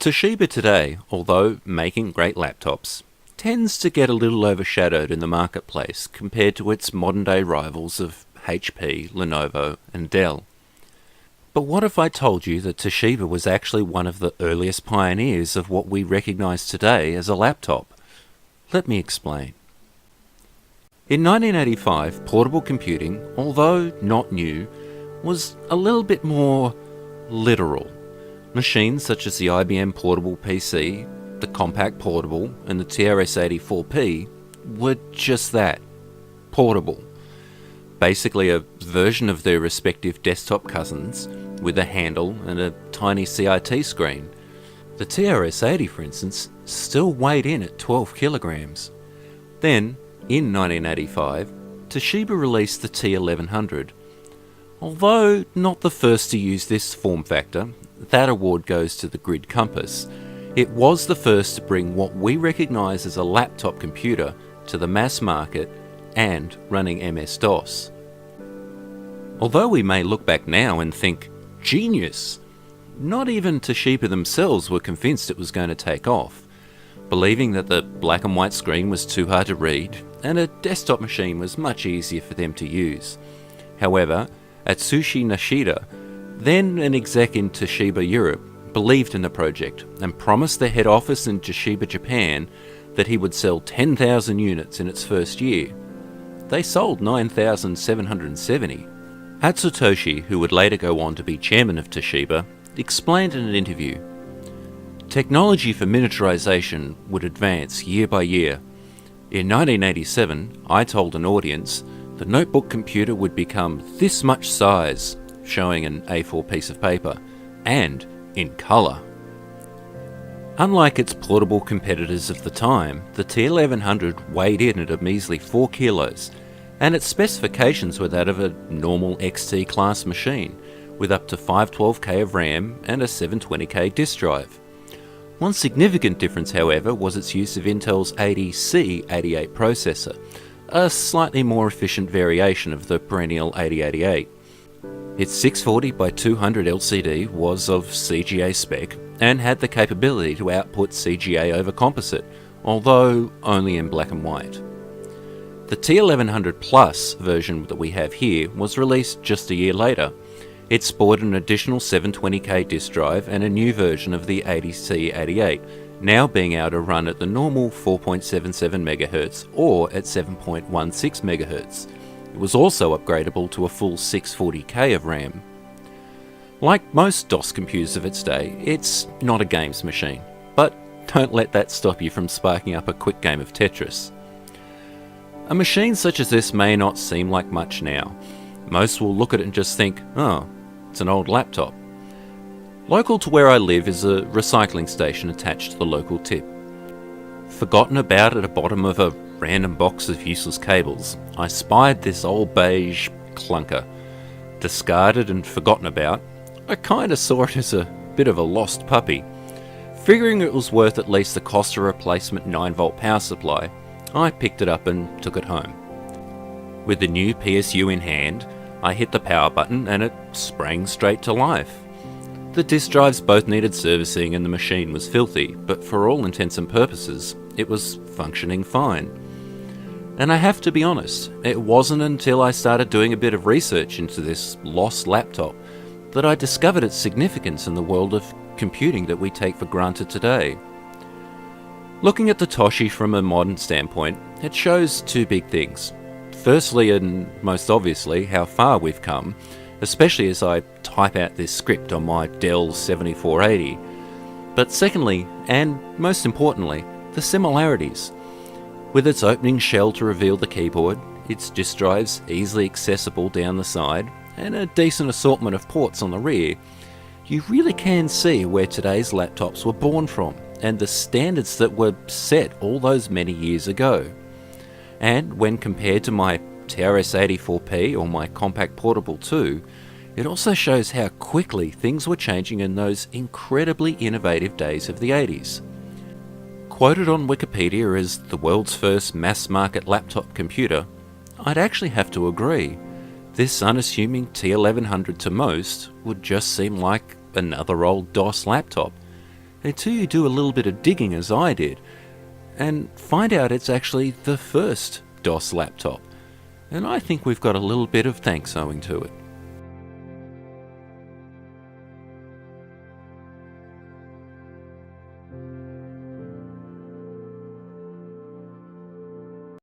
Toshiba today, although making great laptops, tends to get a little overshadowed in the marketplace compared to its modern-day rivals of HP, Lenovo and Dell. But what if I told you that Toshiba was actually one of the earliest pioneers of what we recognise today as a laptop? Let me explain. In 1985, portable computing, although not new, was a little bit more literal. Machines such as the IBM Portable PC, the Compaq Portable, and the TRS-84P were just that, portable. Basically a version of their respective desktop cousins, with a handle and a tiny CRT screen. The TRS-80, for instance, still weighed in at 12 kilograms. Then, in 1985, Toshiba released the T1100. Although not the first to use this form factor, that award goes to the Grid Compass. It was the first to bring what we recognise as a laptop computer to the mass market and running MS-DOS. Although we may look back now and think, genius! Not even Toshiba themselves were convinced it was going to take off, believing that the black and white screen was too hard to read and a desktop machine was much easier for them to use. However, Atsushi Nishida, then an exec in Toshiba Europe, believed in the project and promised the head office in Toshiba Japan that he would sell 10,000 units in its first year. They sold 9,770. Atsutoshi, who would later go on to be chairman of Toshiba, explained in an interview, "Technology for miniaturization would advance year by year. In 1987, I told an audience the notebook computer would become this much size," showing an A4 piece of paper, "and in colour." Unlike its portable competitors of the time, the T1100 weighed in at a measly 4 kilos, and its specifications were that of a normal XT class machine, with up to 512K of RAM and a 720K disk drive. One significant difference, however, was its use of Intel's 80C88 processor, a slightly more efficient variation of the perennial 8088. Its 640 by 200 LCD was of CGA spec and had the capability to output CGA over composite, although only in black and white. The T1100 Plus version that we have here was released just a year later. It sported an additional 720K disk drive and a new version of the 80C88, now being able to run at the normal 4.77 MHz or at 7.16 MHz. It was also upgradable to a full 640K of RAM. Like most DOS computers of its day, it's not a games machine, but don't let that stop you from sparking up a quick game of Tetris. A machine such as this may not seem like much now. Most will look at it and just think, oh, it's an old laptop. Local to where I live is a recycling station attached to the local tip. Forgotten about at the bottom of a random box of useless cables, I spied this old beige clunker. Discarded and forgotten about, I kinda saw it as a bit of a lost puppy. Figuring it was worth at least the cost of a replacement 9-volt power supply, I picked it up and took it home. With the new PSU in hand, I hit the power button and it sprang straight to life. The disk drives both needed servicing and the machine was filthy, but for all intents and purposes, it was functioning fine. And I have to be honest, it wasn't until I started doing a bit of research into this lost laptop that I discovered its significance in the world of computing that we take for granted today. Looking at the Toshi from a modern standpoint, it shows two big things. Firstly, and most obviously, how far we've come, especially as I type out this script on my Dell 7480. But secondly, and most importantly, the similarities. With its opening shell to reveal the keyboard, its disk drives easily accessible down the side, and a decent assortment of ports on the rear, you really can see where today's laptops were born from, and the standards that were set all those many years ago. And when compared to my TRS-84P or my Compaq Portable 2, it also shows how quickly things were changing in those incredibly innovative days of the 80s. Quoted on Wikipedia as the world's first mass-market laptop computer, I'd actually have to agree. This unassuming T1100 to most would just seem like another old DOS laptop. until you do a little bit of digging as I did and find out it's actually the first DOS laptop. And I think we've got a little bit of thanks owing to it.